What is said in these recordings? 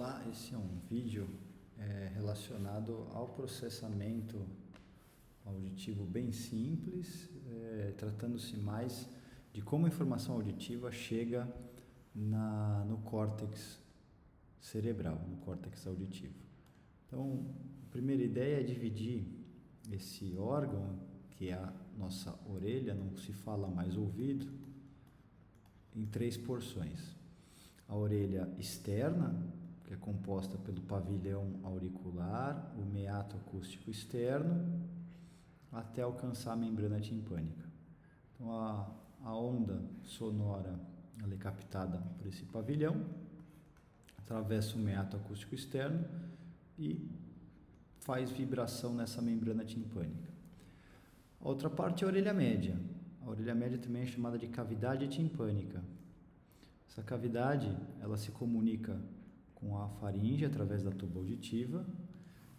Olá, esse é um vídeo relacionado ao processamento auditivo bem simples, tratando-se mais de como a informação auditiva chega no córtex cerebral, no córtex auditivo. Então, a primeira ideia é dividir esse órgão, que é a nossa orelha, não se fala mais ouvido, em 3 porções. A orelha externa, que é composta pelo pavilhão auricular, o meato acústico externo, até alcançar a membrana timpânica. Então, a onda sonora ela é captada por esse pavilhão, atravessa o meato acústico externo e faz vibração nessa membrana timpânica. A outra parte é a orelha média. A orelha média também é chamada de cavidade timpânica. Essa cavidade, ela se comunica com a faringe através da tuba auditiva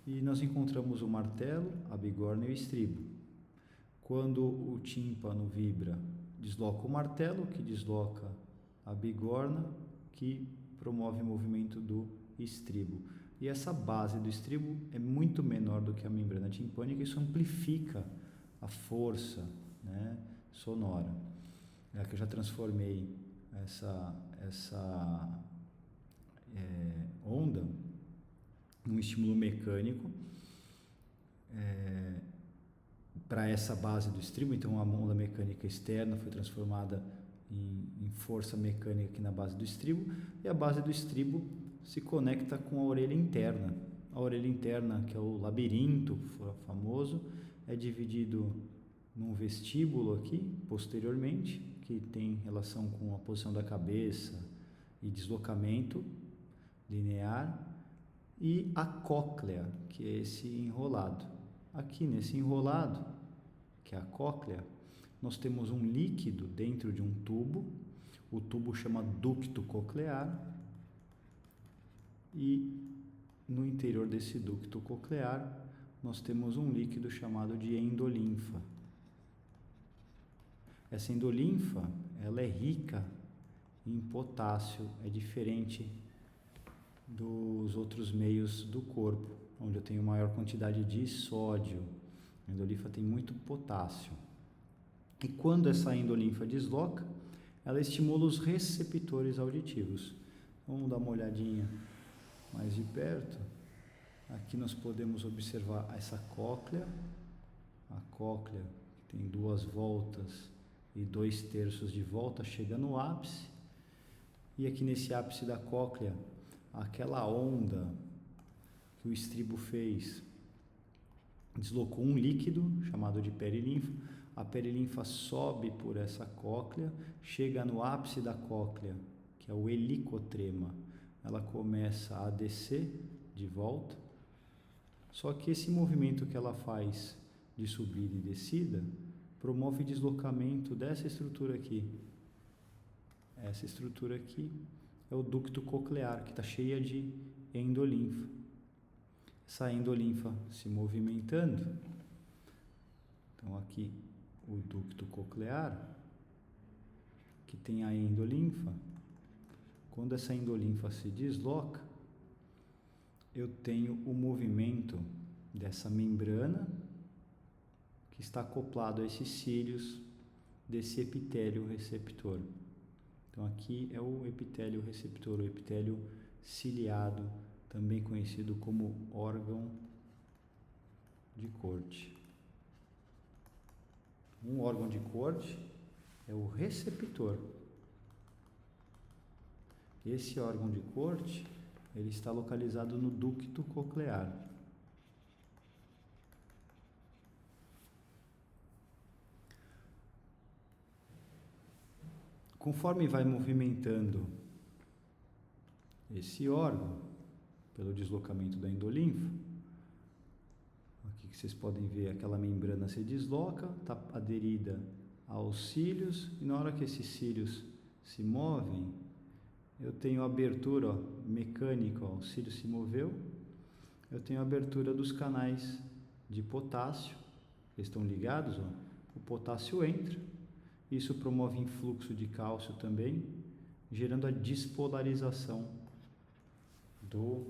e nós encontramos o martelo, a bigorna e o estribo. Quando o tímpano vibra, desloca o martelo, que desloca a bigorna, que promove o movimento do estribo. E essa base do estribo é muito menor do que a membrana timpânica, isso amplifica a força, sonora. É que eu já transformei essa onda num estímulo mecânico para essa base do estribo. Então a onda mecânica externa foi transformada em força mecânica aqui na base do estribo, e a base do estribo se conecta com a orelha interna. A orelha interna, que é o labirinto famoso, é dividido num vestíbulo aqui, posteriormente, que tem relação com a posição da cabeça e deslocamento linear, e a cóclea, que é esse enrolado. Aqui nesse enrolado, que é a cóclea, nós temos um líquido dentro de um tubo, o tubo chama ducto coclear, e no interior desse ducto coclear nós temos um líquido chamado de endolinfa. Essa endolinfa, ela é rica em potássio, é diferente dos outros meios do corpo, onde eu tenho maior quantidade de sódio. A endolinfa tem muito potássio. E quando essa endolinfa desloca, ela estimula os receptores auditivos. Vamos dar uma olhadinha mais de perto. Aqui nós podemos observar essa cóclea. A cóclea tem 2 voltas e 2/3 de volta, chega no ápice, e aqui nesse ápice da cóclea, aquela onda que o estribo fez deslocou um líquido chamado de perilinfa. A perilinfa sobe por essa cóclea, chega no ápice da cóclea, que é o helicotrema, ela começa a descer de volta, só que esse movimento que ela faz de subida e descida promove deslocamento dessa estrutura aqui. Essa estrutura aqui é o ducto coclear, que está cheia de endolinfa. Essa endolinfa se movimentando. Então aqui o ducto coclear, que tem a endolinfa. Quando essa endolinfa se desloca, eu tenho o movimento dessa membrana que está acoplado a esses cílios desse epitélio receptor. Então aqui é o epitélio receptor, o epitélio ciliado, também conhecido como órgão de Corte. Um órgão de Corte é o receptor. Esse órgão de Corte, ele está localizado no ducto coclear. Conforme vai movimentando esse órgão, pelo deslocamento da endolinfa, aqui que vocês podem ver, aquela membrana se desloca, está aderida aos cílios, e na hora que esses cílios se movem, eu tenho abertura mecânica, o cílio se moveu, eu tenho abertura dos canais de potássio, eles estão ligados, o potássio entra. Isso promove influxo de cálcio também, gerando a despolarização do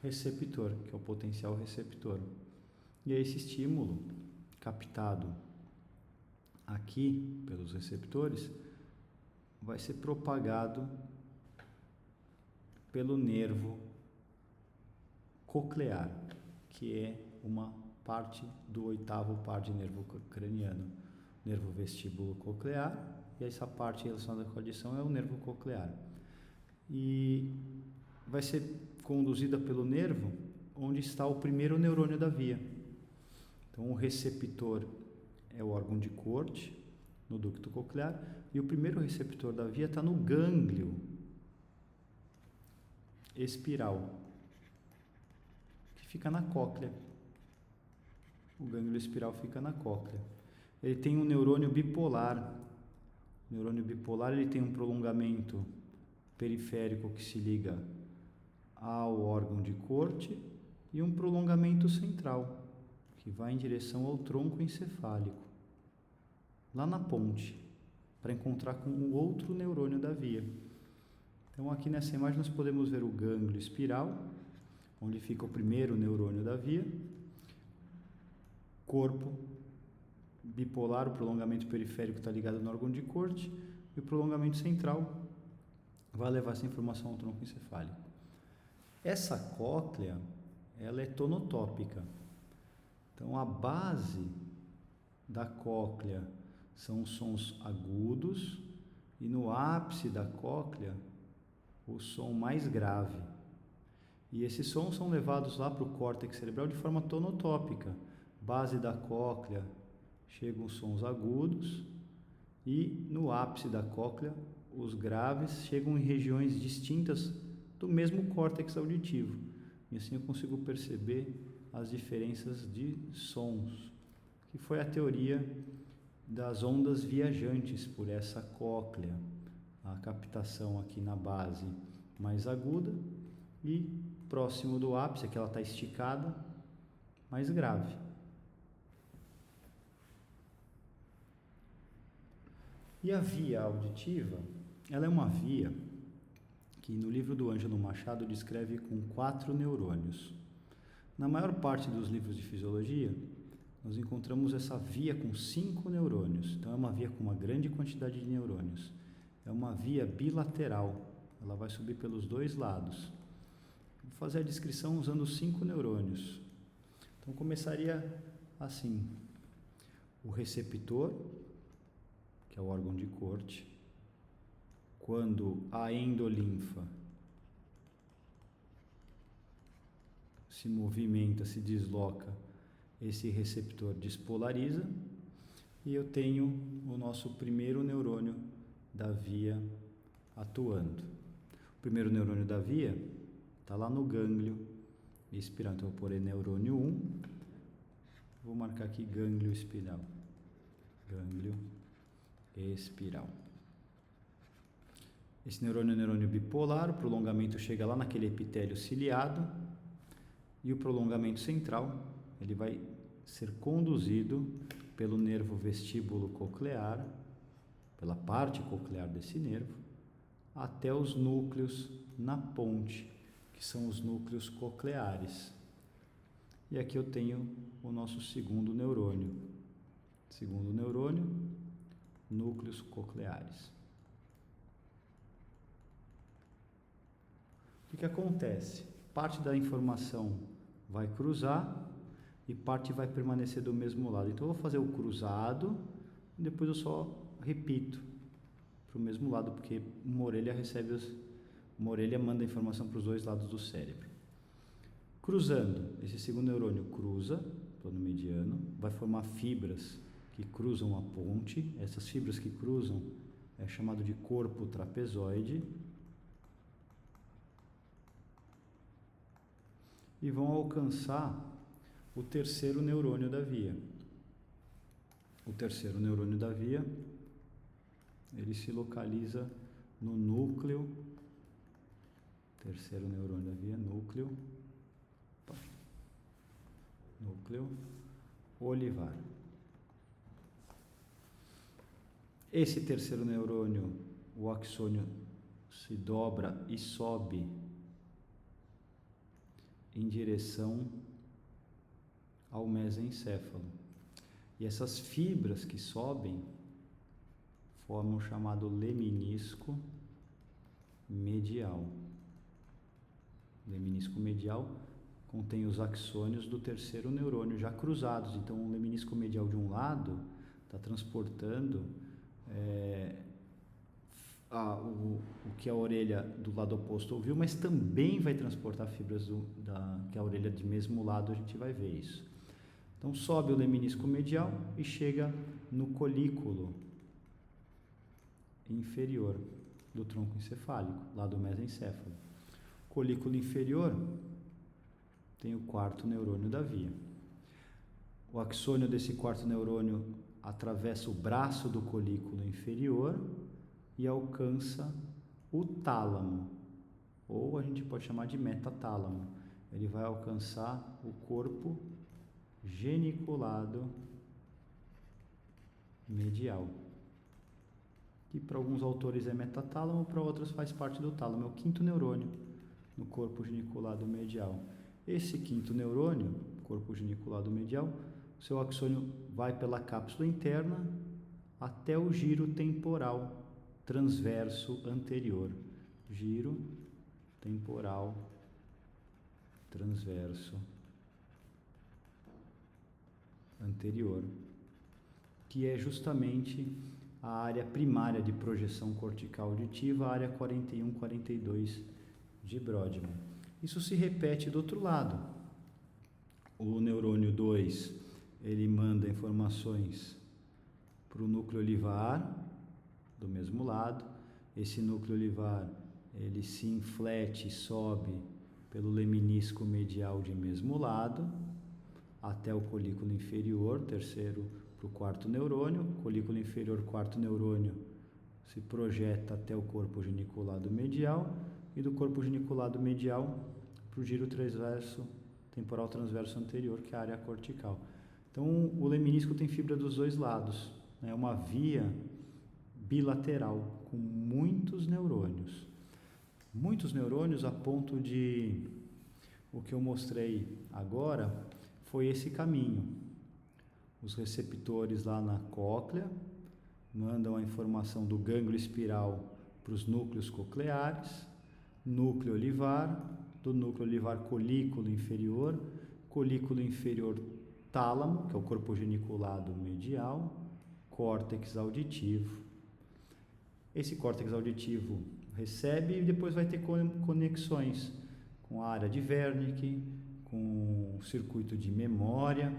receptor, que é o potencial receptor. E é esse estímulo captado aqui pelos receptores vai ser propagado pelo nervo coclear, que é uma parte do 8º par de nervo craniano, nervo vestíbulo coclear, e essa parte relacionada com a audição é o nervo coclear. E vai ser conduzida pelo nervo onde está o primeiro neurônio da via. Então, o receptor é o órgão de Corte, no ducto coclear, e o primeiro receptor da via está no gânglio espiral, que fica na cóclea. O gânglio espiral fica na cóclea. Ele tem um neurônio bipolar. O neurônio bipolar ele tem um prolongamento periférico que se liga ao órgão de Corte e um prolongamento central, que vai em direção ao tronco encefálico, lá na ponte, para encontrar com o outro neurônio da via. Então, aqui nessa imagem nós podemos ver o gânglio espiral, onde fica o primeiro neurônio da via, corpo bipolar, o prolongamento periférico está ligado no órgão de Corte, e o prolongamento central vai levar essa informação ao tronco encefálico. Essa cóclea, ela é tonotópica. Então, a base da cóclea são os sons agudos e no ápice da cóclea o som mais grave. E esses sons são levados lá para o córtex cerebral de forma tonotópica. Base da cóclea chegam os sons agudos e no ápice da cóclea os graves chegam em regiões distintas do mesmo córtex auditivo. E assim eu consigo perceber as diferenças de sons, que foi a teoria das ondas viajantes por essa cóclea, a captação aqui na base mais aguda e próximo do ápice, que ela está esticada, mais grave. E a via auditiva, ela é uma via que no livro do Ângelo Machado descreve com 4 neurônios. Na maior parte dos livros de fisiologia, nós encontramos essa via com 5 neurônios. Então, é uma via com uma grande quantidade de neurônios. É uma via bilateral. Ela vai subir pelos 2 lados. Vou fazer a descrição usando os 5 neurônios. Então, começaria assim. O receptor, que é o órgão de Corte, quando a endolinfa se movimenta, se desloca, esse receptor despolariza e eu tenho o nosso primeiro neurônio da via atuando. O primeiro neurônio da via está lá no gânglio espiral. Então, eu vou pôr neurônio 1, vou marcar aqui gânglio espiral. Gânglio espiral. Esse neurônio é um neurônio bipolar, o prolongamento chega lá naquele epitélio ciliado e o prolongamento central ele vai ser conduzido pelo nervo vestíbulo coclear, pela parte coclear desse nervo, até os núcleos na ponte, que são os núcleos cocleares. E aqui eu tenho o nosso segundo neurônio. Segundo neurônio, núcleos cocleares. O que acontece? Parte da informação vai cruzar e parte vai permanecer do mesmo lado. Então, eu vou fazer o cruzado e depois eu só repito para o mesmo lado, porque uma orelha manda a informação para os 2 lados do cérebro. Cruzando, esse segundo neurônio cruza, plano mediano, vai formar fibras que cruzam a ponte. Essas fibras que cruzam é chamado de corpo trapezoide. E vão alcançar o terceiro neurônio da via. O terceiro neurônio da via, ele se localiza no núcleo, terceiro neurônio da via, núcleo olivar. Esse terceiro neurônio, o axônio se dobra e sobe em direção ao mesencéfalo. E essas fibras que sobem formam o chamado leminisco medial. O leminisco medial contém os axônios do terceiro neurônio já cruzados. Então, o leminisco medial de um lado está transportando o que a orelha do lado oposto ouviu, mas também vai transportar fibras que a orelha de mesmo lado, a gente vai ver isso. Então, sobe o leminisco medial e chega no colículo inferior do tronco encefálico, lá do mesencéfalo. Colículo inferior tem o quarto neurônio da via. O axônio desse quarto neurônio atravessa o braço do colículo inferior e alcança o tálamo, ou a gente pode chamar de metatálamo. Ele vai alcançar o corpo geniculado medial, que para alguns autores é metatálamo, para outros faz parte do tálamo, é o quinto neurônio no corpo geniculado medial. Esse quinto neurônio, corpo geniculado medial, o seu axônio vai pela cápsula interna até o giro temporal transverso anterior. Giro temporal transverso anterior, que é justamente a área primária de projeção cortical auditiva, a área 41-42 de Brodmann. Isso se repete do outro lado. O neurônio 2, ele manda informações para o núcleo olivar, do mesmo lado. Esse núcleo olivar, ele se inflete e sobe pelo leminisco medial de mesmo lado, até o colículo inferior, terceiro para o quarto neurônio. Colículo inferior, quarto neurônio, se projeta até o corpo geniculado medial, e do corpo geniculado medial para o giro transverso, temporal transverso anterior, que é a área cortical. Então, o leminisco tem fibra dos dois lados, é uma via bilateral, com muitos neurônios. Muitos neurônios a ponto de, o que eu mostrei agora, foi esse caminho. Os receptores lá na cóclea mandam a informação do gânglio espiral para os núcleos cocleares, núcleo olivar, do núcleo olivar colículo inferior tálamo, que é o corpo geniculado medial, córtex auditivo. Esse córtex auditivo recebe e depois vai ter conexões com a área de Wernicke, com o circuito de memória,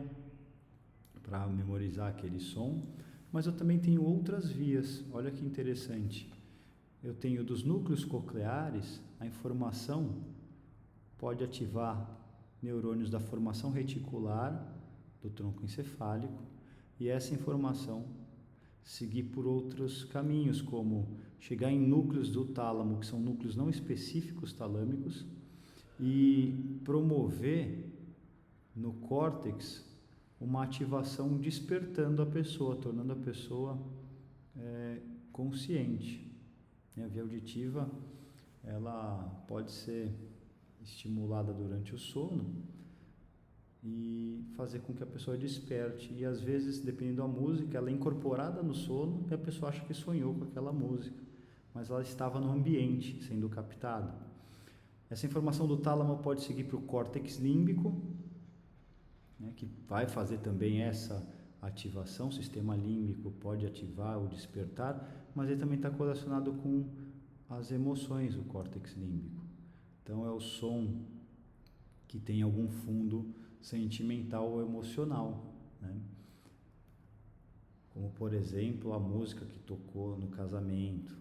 para memorizar aquele som, mas eu também tenho outras vias. Olha que interessante. Eu tenho dos núcleos cocleares, a informação pode ativar neurônios da formação reticular do tronco encefálico, e essa informação seguir por outros caminhos, como chegar em núcleos do tálamo, que são núcleos não específicos talâmicos, e promover no córtex uma ativação despertando a pessoa, tornando a pessoa consciente. A via auditiva, ela pode ser estimulada durante o sono e fazer com que a pessoa desperte. E às vezes, dependendo da música, ela é incorporada no sono e a pessoa acha que sonhou com aquela música, mas ela estava no ambiente sendo captada. Essa informação do tálamo pode seguir para o córtex límbico, que vai fazer também essa ativação. O sistema límbico pode ativar ou despertar, mas ele também está correlacionado com as emoções, o córtex límbico. Então é o som que tem algum fundo sentimental ou emocional, como por exemplo a música que tocou no casamento,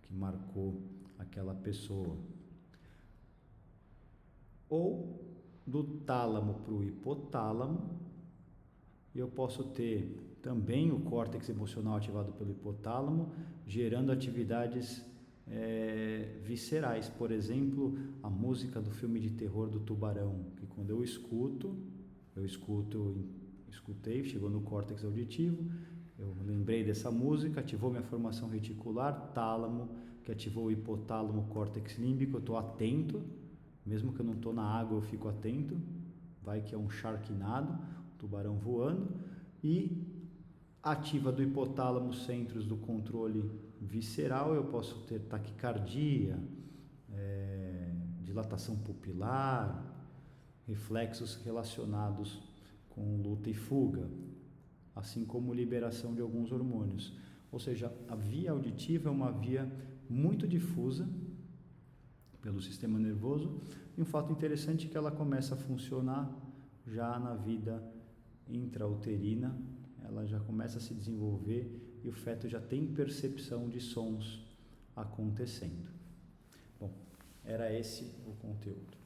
que marcou aquela pessoa. Ou do tálamo para o hipotálamo, eu posso ter também o córtex emocional ativado pelo hipotálamo, gerando atividades viscerais. Por exemplo, a música do filme de terror do Tubarão, que quando eu escutei, chegou no córtex auditivo, eu lembrei dessa música, ativou minha formação reticular, tálamo, que ativou o hipotálamo, córtex límbico, eu estou atento, mesmo que eu não estou na água, eu fico atento, vai que é um sharknado, um tubarão voando, e ativa do hipotálamo centros do controle visceral, eu posso ter taquicardia, dilatação pupilar, reflexos relacionados com luta e fuga, assim como liberação de alguns hormônios. Ou seja, a via auditiva é uma via muito difusa pelo sistema nervoso, e um fato interessante é que ela começa a funcionar já na vida intrauterina, ela já começa a se desenvolver e o feto já tem percepção de sons acontecendo. Bom, era esse o conteúdo.